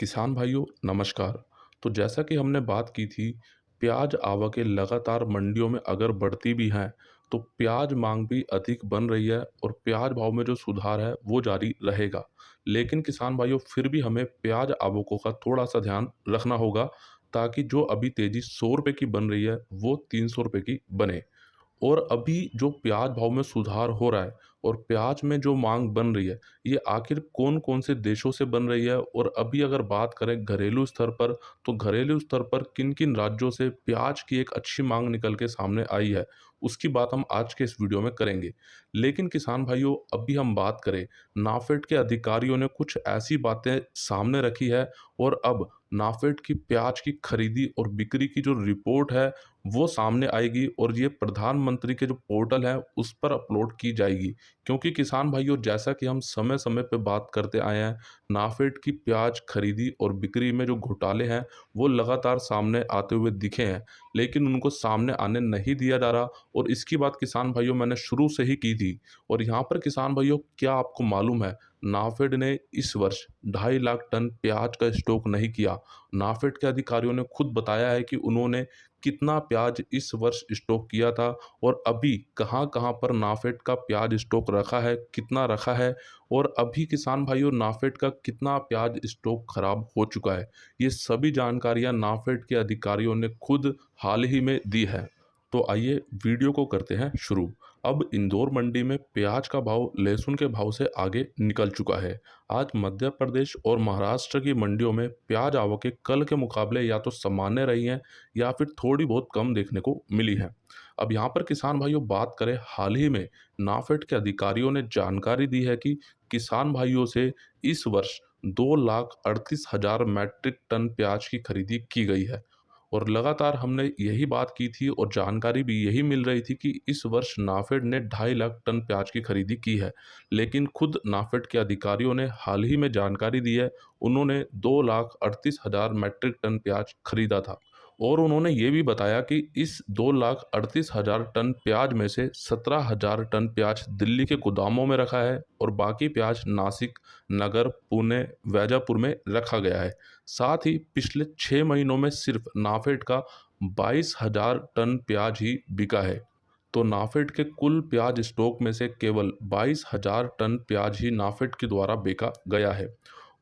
किसान भाइयों नमस्कार। तो जैसा कि हमने बात की थी, प्याज आवकें लगातार मंडियों में अगर बढ़ती भी हैं, तो प्याज मांग भी अधिक बन रही है और प्याज भाव में जो सुधार है वो जारी रहेगा। लेकिन किसान भाइयों फिर भी हमें प्याज आवकों का थोड़ा सा ध्यान रखना होगा, ताकि जो अभी तेजी 100 रुपये की बन रही है वो 300 रुपये की बने। और अभी जो प्याज भाव में सुधार हो रहा है और प्याज में जो मांग बन रही है, ये आखिर कौन-कौन से देशों से बन रही है? और अभी अगर बात करें घरेलू स्तर पर, तो घरेलू स्तर पर किन-किन राज्यों से प्याज की एक अच्छी मांग निकल के सामने आई है, उसकी बात हम आज के इस वीडियो में करेंगे। लेकिन किसान भाइयों, अभी हम बात करें, नाफेड के अधिकारियों ने कुछ ऐसी बातें सामने रखी है और अब नाफेड की प्याज की खरीदी और बिक्री की जो रिपोर्ट है वो सामने आएगी और ये प्रधानमंत्री के जो पोर्टल है उस पर अपलोड की जाएगी। क्योंकि किसान भाइयों, जैसा कि हम समय समय पे बात करते आए हैं, नाफेड की प्याज खरीदी और बिक्री में जो घोटाले हैं वो लगातार सामने आते हुए दिखे हैं, लेकिन उनको सामने आने नहीं दिया जा रहा। और इसकी बात किसान भाइयों मैंने शुरू से ही की थी। और यहाँ पर किसान भाइयों, क्या आपको मालूम है, नाफेड ने इस वर्ष 2.5 लाख टन प्याज का स्टॉक नहीं किया। नाफेड के अधिकारियों ने खुद बताया है कि उन्होंने कितना प्याज इस वर्ष स्टॉक किया था और अभी कहाँ-कहाँ पर नाफेड का प्याज स्टॉक रखा है, कितना रखा है और अभी किसान भाइयों नाफेड का कितना प्याज स्टॉक खराब हो चुका है। ये सभी जानकारियाँ नाफेड के अधिकारियों ने खुद हाल ही में दी है। तो आइए वीडियो को करते हैं शुरू। अब इंदौर मंडी में प्याज का भाव लहसुन के भाव से आगे निकल चुका है। आज मध्य प्रदेश और महाराष्ट्र की मंडियों में प्याज आवकें कल के मुकाबले या तो सामान्य रही हैं या फिर थोड़ी बहुत कम देखने को मिली हैं। अब यहाँ पर किसान भाइयों बात करें, हाल ही में नाफेड के अधिकारियों ने जानकारी दी है कि किसान भाइयों से इस वर्ष 2,38,000 मैट्रिक टन प्याज की खरीदी की गई है। और लगातार हमने यही बात की थी और जानकारी भी यही मिल रही थी कि इस वर्ष नाफेड ने 2.5 लाख टन प्याज की खरीदी की है। लेकिन खुद नाफेड के अधिकारियों ने हाल ही में जानकारी दी है, उन्होंने 2,38,000 मैट्रिक टन प्याज खरीदा था। और उन्होंने ये भी बताया कि इस 2,38,000 टन प्याज में से 17,000 टन प्याज दिल्ली के गोदामों में रखा है और बाकी प्याज नासिक, नगर, पुणे, वैजापुर में रखा गया है। साथ ही पिछले 6 महीनों में सिर्फ नाफेड का 22,000 टन प्याज ही बिका है। तो नाफेड के कुल प्याज स्टॉक में से केवल 22,000 टन प्याज ही नाफेड के द्वारा बेचा गया है।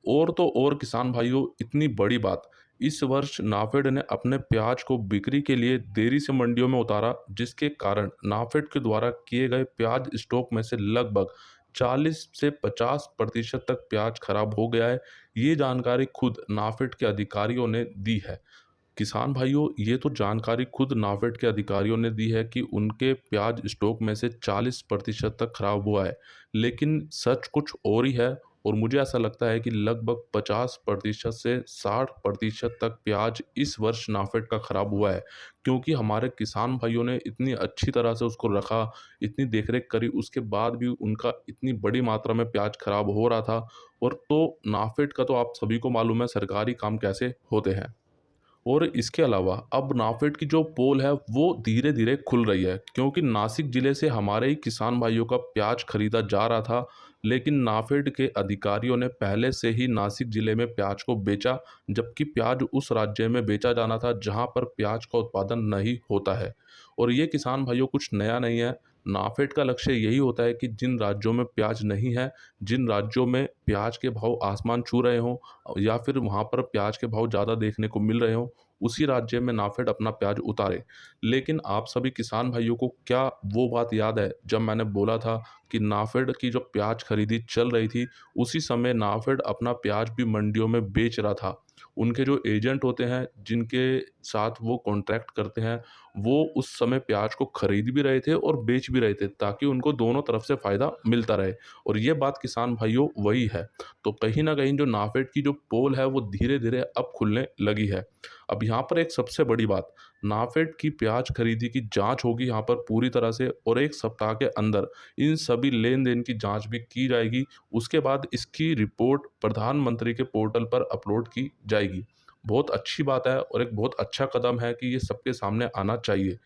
और तो और किसान भाइयों, इतनी बड़ी बात, इस वर्ष नाफेड ने अपने प्याज को बिक्री के लिए देरी से मंडियों में उतारा, जिसके कारण नाफेड के द्वारा किए गए प्याज स्टॉक में से लगभग 40 से 50% तक प्याज खराब हो गया है। ये जानकारी खुद नाफेड के अधिकारियों ने दी है। किसान भाइयों, ये तो जानकारी खुद नाफेड के अधिकारियों ने दी है कि उनके प्याज स्टॉक में से 40% तक खराब हुआ है, लेकिन सच कुछ और ही है। और मुझे ऐसा लगता है कि लगभग 50% से 60% तक प्याज इस वर्ष नाफेड का खराब हुआ है, क्योंकि हमारे किसान भाइयों ने इतनी अच्छी तरह से उसको रखा, इतनी देखरेख करी, उसके बाद भी उनका इतनी बड़ी मात्रा में प्याज खराब हो रहा था। और तो नाफेड का तो आप सभी को मालूम है सरकारी काम कैसे होते हैं। और इसके अलावा अब नाफेड की जो पोल है वो धीरे धीरे खुल रही है, क्योंकि नासिक जिले से हमारे ही किसान भाइयों का प्याज खरीदा जा रहा था, लेकिन नाफेड के अधिकारियों ने पहले से ही नासिक जिले में प्याज को बेचा, जबकि प्याज उस राज्य में बेचा जाना था जहां पर प्याज का उत्पादन नहीं होता है। और ये किसान भाइयों कुछ नया नहीं है। नाफेड का लक्ष्य यही होता है कि जिन राज्यों में प्याज नहीं है, जिन राज्यों में प्याज के भाव आसमान छू रहे हों या फिर वहाँ पर प्याज के भाव ज़्यादा देखने को मिल रहे हों, उसी राज्य में नाफेड अपना प्याज उतारे। लेकिन आप सभी किसान भाइयों को क्या वो बात याद है जब मैंने बोला था कि नाफेड की जो प्याज खरीदी चल रही थी, उसी समय नाफेड अपना प्याज भी मंडियों में बेच रहा था। उनके जो एजेंट होते हैं, जिनके साथ वो कॉन्ट्रैक्ट करते हैं, वो उस समय प्याज को खरीद भी रहे थे और बेच भी रहे थे, ताकि उनको दोनों तरफ से फ़ायदा मिलता रहे। और ये बात किसान भाइयों वही है। तो कहीं न कहीं जो नाफेड की जो पोल है वो धीरे-धीरे अब खुलने लगी है। अब यहाँ पर एक सबसे बड़ी बात, नाफेड की प्याज खरीदी की जाँच होगी यहाँ पर पूरी तरह से और 1 सप्ताह के अंदर इन सभी लेन-देन की जाँच भी की जाएगी। उसके बाद इसकी रिपोर्ट प्रधानमंत्री के पोर्टल पर अपलोड की जाएगी। बहुत अच्छी बात है और एक बहुत अच्छा कदम है कि ये सबके सामने आना चाहिए।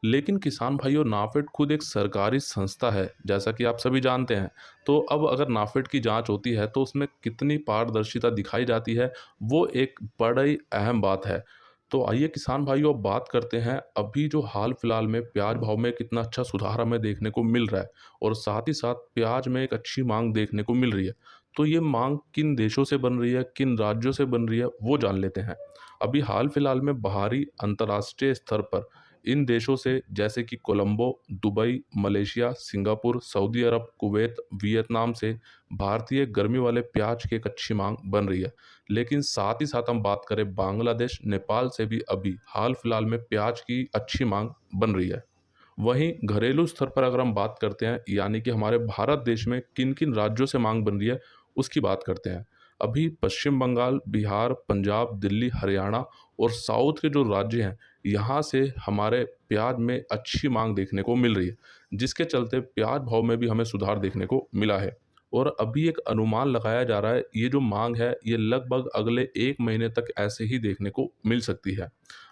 लेकिन किसान भाइयों, नाफेड खुद एक सरकारी संस्था है, जैसा कि आप सभी जानते हैं। तो अब अगर नाफेड की जांच होती है तो उसमें कितनी पारदर्शिता दिखाई जाती है, वो एक बड़ी अहम बात है। तो आइए किसान भाइयों, अब बात करते हैं अभी जो हाल फिलहाल में प्याज भाव में कितना अच्छा सुधार हमें देखने को मिल रहा है और साथ ही साथ प्याज में एक अच्छी मांग देखने को मिल रही है। तो ये मांग किन देशों से बन रही है, किन राज्यों से बन रही है, वो जान लेते हैं। अभी हाल फिलहाल में बाहरी अंतर्राष्ट्रीय स्तर पर इन देशों से, जैसे कि Colombo, Dubai, Malaysia, Singapore, Saudi अरब, कुवैत, वियतनाम से भारतीय गर्मी वाले प्याज की एक अच्छी मांग बन रही है। लेकिन साथ ही साथ हम बात करें बांग्लादेश, नेपाल से भी अभी हाल फिलहाल में प्याज की अच्छी मांग बन रही है। वहीं घरेलू स्तर पर अगर हम बात करते हैं, यानी कि हमारे भारत देश में किन किन राज्यों से मांग बन रही है, उसकी बात करते हैं। अभी पश्चिम बंगाल, बिहार, पंजाब, दिल्ली, हरियाणा और साउथ के जो राज्य हैं, यहाँ से हमारे प्याज में अच्छी मांग देखने को मिल रही है, जिसके चलते प्याज भाव में भी हमें सुधार देखने को मिला है। और अभी एक अनुमान लगाया जा रहा है, ये जो मांग है ये लगभग अगले 1 महीने तक ऐसे ही देखने को मिल सकती है।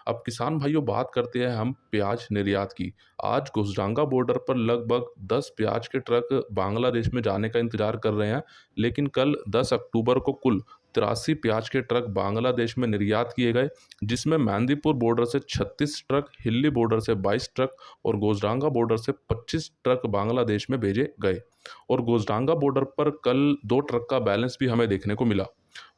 अब किसान भाइयों, बात करते हैं हम प्याज निर्यात की। आज गुजरांगा बॉर्डर पर लगभग 10 प्याज के ट्रक बांग्लादेश में जाने का इंतजार कर रहे हैं, लेकिन कल 10 अक्टूबर को कुल 83 प्याज के ट्रक बांग्लादेश में निर्यात किए गए, जिसमें मेहंदीपुर बॉर्डर से 36 ट्रक, हिल्ली बॉर्डर से 22 ट्रक और गोजरांगा बॉर्डर से 25 ट्रक बांग्लादेश में भेजे गए। और गोजरांगा बॉर्डर पर कल 2 ट्रक का बैलेंस भी हमें देखने को मिला।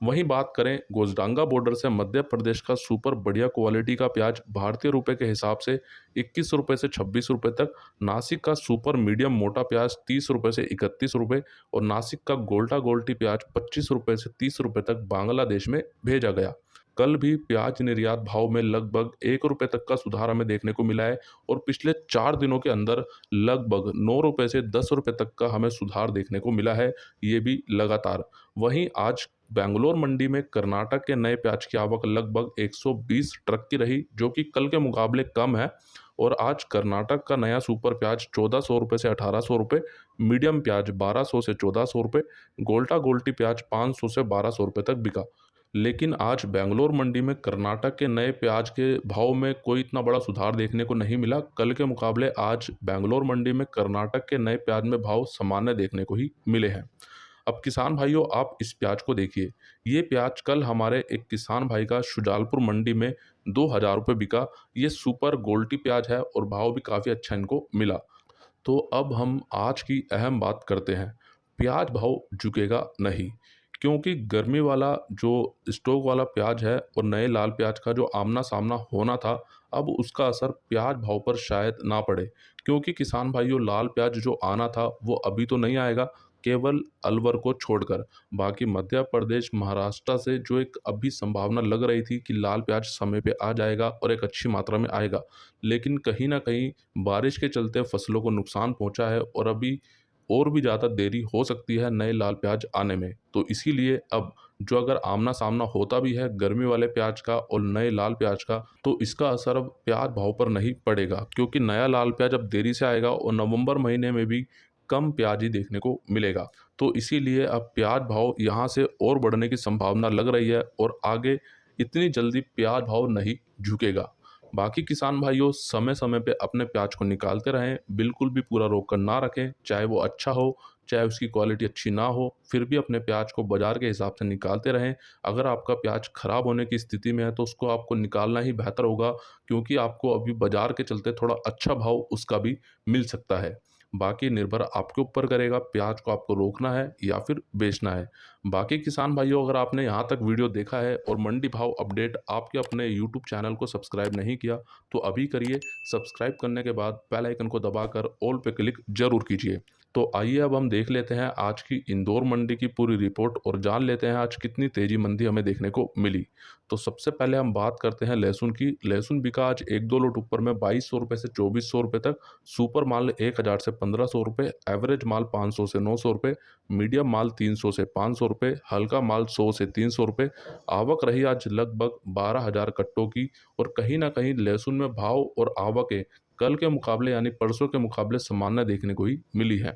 वहीं बात करें गोजडांगा बॉर्डर से मध्य प्रदेश का सुपर बढ़िया क्वालिटी का प्याज भारतीय रुपए के हिसाब से 21 रुपये से 26 रुपये तक, नासिक का सुपर मीडियम मोटा प्याज 30 रुपये से 31 रुपये और नासिक का गोल्टा गोल्टी प्याज 25 रुपये से 30 रुपये तक बांग्लादेश में भेजा गया। कल भी प्याज निर्यात भाव में लगभग 1 रुपये तक का सुधार हमें देखने को मिला है और पिछले 4 दिनों के अंदर लगभग 9 रुपये से 10 रुपये तक का हमें सुधार देखने को मिला है, ये भी लगातार। वहीं आज बेंगलोर मंडी में कर्नाटक के नए प्याज की आवक लगभग 120 ट्रक की रही, जो कि कल के मुकाबले कम है। और आज कर्नाटक का नया सुपर प्याज 1400 रुपये से 1800 रुपये, मीडियम प्याज 1200 से 1400 रुपये, गोल्टा गोल्टी प्याज 500 से 1200 रुपये तक बिका। लेकिन आज बेंगलोर मंडी में कर्नाटक के नए प्याज के भाव में कोई इतना बड़ा सुधार देखने को नहीं मिला। कल के मुकाबले आज बेंगलोर मंडी में कर्नाटक के नए प्याज में भाव सामान्य देखने को ही मिले हैं। अब किसान भाइयों, आप इस प्याज को देखिए। ये प्याज कल हमारे एक किसान भाई का शुजालपुर मंडी में 2000 रुपये बिका। ये सुपर गोल्टी प्याज है और भाव भी काफ़ी अच्छा इनको मिला। तो अब हम आज की अहम बात करते हैं, प्याज भाव झुकेगा नहीं, क्योंकि गर्मी वाला जो स्टॉक वाला प्याज है और नए लाल प्याज का जो आमना सामना होना था, अब उसका असर प्याज भाव पर शायद ना पड़े। क्योंकि किसान भाइयों, लाल प्याज जो आना था वो अभी तो नहीं आएगा, केवल अलवर को छोड़कर। बाकी मध्य प्रदेश, महाराष्ट्र से जो एक अभी संभावना लग रही थी कि लाल प्याज समय पे आ जाएगा और एक अच्छी मात्रा में आएगा, लेकिन कहीं ना कहीं बारिश के चलते फसलों को नुकसान पहुंचा है और अभी और भी ज़्यादा देरी हो सकती है नए लाल प्याज आने में। तो इसीलिए अब जो अगर आमना सामना होता भी है गर्मी वाले प्याज का और नए लाल प्याज का, तो इसका असर अब प्याज भाव पर नहीं पड़ेगा, क्योंकि नया लाल प्याज अब देरी से आएगा और नवंबर महीने में भी कम प्याज ही देखने को मिलेगा। तो इसीलिए अब प्याज भाव यहाँ से और बढ़ने की संभावना लग रही है और आगे इतनी जल्दी प्याज भाव नहीं झुकेगा। बाकी किसान भाइयों, समय समय पे अपने प्याज को निकालते रहें, बिल्कुल भी पूरा रोक कर ना रखें। चाहे वो अच्छा हो, चाहे उसकी क्वालिटी अच्छी ना हो, फिर भी अपने प्याज को बाजार के हिसाब से निकालते रहें। अगर आपका प्याज खराब होने की स्थिति में है तो उसको आपको निकालना ही बेहतर होगा, क्योंकि आपको अभी बाजार के चलते थोड़ा अच्छा भाव उसका भी मिल सकता है। बाकी निर्भर आपके ऊपर करेगा, प्याज को आपको रोकना है या फिर बेचना है। बाकी किसान भाइयों, अगर आपने यहाँ तक वीडियो देखा है और मंडी भाव अपडेट आपके अपने यूट्यूब चैनल को सब्सक्राइब नहीं किया, तो अभी करिए। सब्सक्राइब करने के बाद बेल आइकन को दबाकर ऑल पे क्लिक जरूर कीजिए। तो आइए अब हम देख लेते हैं आज की इंदौर मंडी की पूरी रिपोर्ट और जान लेते हैं आज कितनी तेजी मंदी हमें देखने को मिली। तो सबसे पहले हम बात करते हैं लहसुन की। लहसुन बिका आज 1-2 लोट ऊपर में 2200 रुपये से 2400 रुपये तक, सुपर माल 1000 से 1500 रुपये, एवरेज माल 500 से 900 रुपये, मीडियम माल 300 से 500 रुपये, हल्का माल 100 से 300 रुपये। आवक रही आज लगभग 12,000 कट्टों की और कहीं ना कहीं लहसुन में भाव और आवकें कल के मुकाबले यानी परसों के मुकाबले सामान्य देखने को ही मिली है।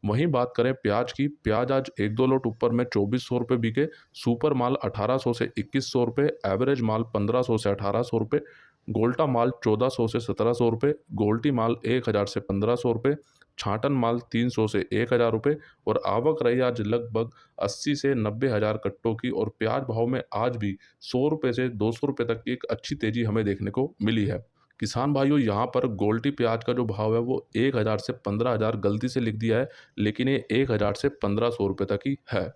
वहीं बात करें प्याज की, प्याज आज 1-2 लोट ऊपर में 2400 रुपये बिके, सुपर माल 1800 से 2100 रुपये, एवरेज माल 1500 से 1800 रुपये, गोल्टा माल 1400 से 1700 रुपये, गोल्टी माल 1000 से 1500 रुपये, छाटन माल 300 से 1000 रुपये और आवक रही आज लगभग 80 से 90 हज़ार कट्टों की। और प्याज भाव में आज भी 100 रुपये से 200 रुपये तक की एक अच्छी तेजी हमें देखने को मिली है। किसान भाइयों, यहाँ पर गोल्टी प्याज का जो भाव है वो 1000 से 15,000 गलती से लिख दिया है, लेकिन ये 1000 से 1500 रुपये तक ही है।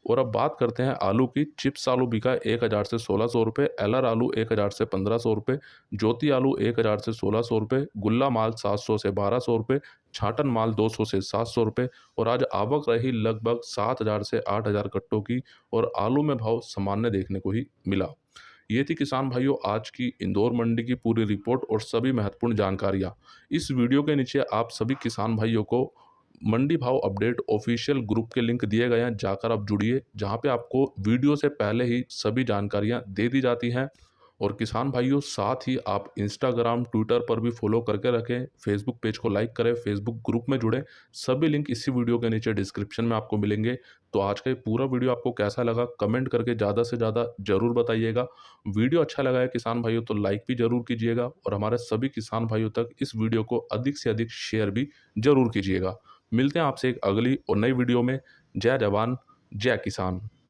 और अब बात करते हैं आलू की। चिप्स आलू बिका 1000 से 1600 रुपये, एलआर आलू 1000 से 1500 रुपये, ज्योति आलू 1000 से 1600 रुपये, गुल्ला माल 700 से 1200 रुपये, छाटन माल 200 से 700 रुपये। और आज आवक रही लगभग 7000 से 8000 कट्टों की और आलू में भाव सामान्य देखने को ही मिला। ये थी किसान भाइयों आज की इंदौर मंडी की पूरी रिपोर्ट और सभी महत्वपूर्ण जानकारियाँ। इस वीडियो के नीचे आप सभी किसान भाइयों को मंडी भाव अपडेट ऑफिशियल ग्रुप के लिंक दिए गए हैं, जाकर आप जुड़िए, जहां पे आपको वीडियो से पहले ही सभी जानकारियां दे दी जाती हैं। और किसान भाइयों, साथ ही आप इंस्टाग्राम ट्विटर पर भी फॉलो करके रखें, फेसबुक पेज को लाइक करें, फेसबुक ग्रुप में जुड़ें। सभी लिंक इसी वीडियो के नीचे डिस्क्रिप्शन में आपको मिलेंगे। तो आज का ये पूरा वीडियो आपको कैसा लगा कमेंट करके ज़्यादा से ज़्यादा ज़रूर बताइएगा। वीडियो अच्छा लगा है किसान भाइयों तो लाइक भी ज़रूर कीजिएगा और हमारे सभी किसान भाइयों तक इस वीडियो को अधिक से अधिक शेयर भी ज़रूर कीजिएगा। मिलते हैं आपसे एक अगली और नई वीडियो में। जय जवान, जय किसान।